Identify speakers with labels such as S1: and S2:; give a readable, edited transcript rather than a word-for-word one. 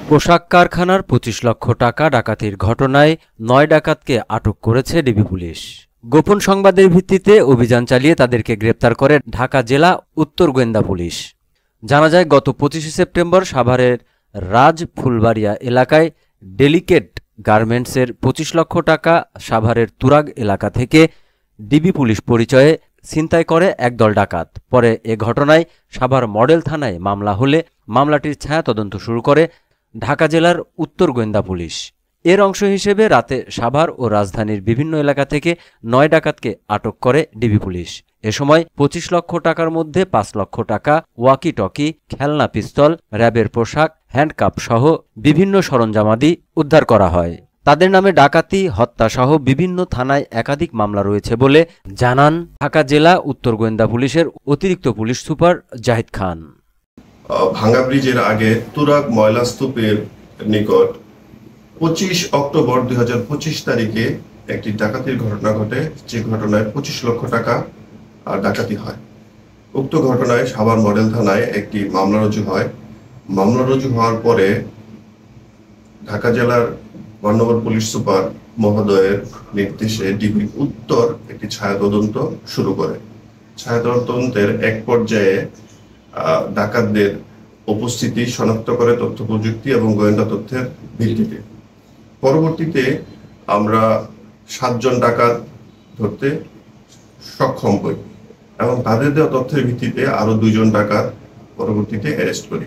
S1: পোশাক কারখানার ২৫ লক্ষ টাকা ডাকাতির ঘটনায় ৯ ডাকাতকে আটক করেছে ডিবি পুলিশ। গোপন সংবাদের ভিত্তিতে অভিযান চালিয়ে তাদেরকে গ্রেপ্তার করে ঢাকা জেলা উত্তর গোয়েন্দা পুলিশ। জানা যায়, গত ২৫ সেপ্টেম্বর সাভারের রাজ ফুলবাড়িয়া এলাকায় ডেলিকেট গার্মেন্টসের ২৫ লক্ষ টাকা সাভারের তুরাগ এলাকা থেকে ডিবি পুলিশ পরিচয়ে ছিনতাই করে একদল ডাকাত। পরে এ ঘটনায় সাভার মডেল থানায় মামলা হলে মামলাটির ছায়া তদন্ত শুরু করে ঢাকা জেলার উত্তর গোয়েন্দা পুলিশ। এর অংশ হিসেবে রাতে সাভার ও রাজধানীর বিভিন্ন এলাকা থেকে ৯ ডাকাতকে আটক করে ডিবি পুলিশ। এ সময় ২৫ লক্ষ টাকার মধ্যে ৫ লক্ষ টাকা, ওয়াকি টকি, খেলনা পিস্তল, র্যাবের পোশাক, হ্যান্ডকাপ সহ বিভিন্ন সরঞ্জামাদি উদ্ধার করা হয়। তাদের নামে ডাকাতি, হত্যাসহ বিভিন্ন থানায় একাধিক মামলা রয়েছে বলে জানান ঢাকা জেলা উত্তর গোয়েন্দা পুলিশের অতিরিক্ত পুলিশ সুপার জাহিদ খান।
S2: ভাঙ্গা ব্রিজের আগে তুরাগ ময়লা স্তূপের নিকট ২৫ অক্টোবর ২০২৫ তারিখে একটি ডাকাতির ঘটনা ঘটে, যে ঘটনায় ২৫ লক্ষ টাকা ডাকাতি হয়। উক্ত ঘটনায় সাভার মডেল থানায় একটি মামলা রুজু হয়। মামলা রুজু হওয়ার পরে ঢাকা জেলার মাননীয় পুলিশ সুপার মহোদয়ের নির্দেশে ডিবি উত্তর একটি ছায়া তদন্ত শুরু করে। ছায়া তদন্তের এক পর্যায়ে ডাকাতদের উপস্থিতি শনাক্ত করে তথ্য প্রযুক্তি এবং গোয়েন্দা তথ্যের ভিত্তিতে। পরবর্তীতে আমরা ৭ জন ডাকাত ধরতে সক্ষম হই এবং তাদের দেওয়া তথ্যের ভিত্তিতে আরো ২ জন ডাকাত পরবর্তীতে অ্যারেস্ট করি।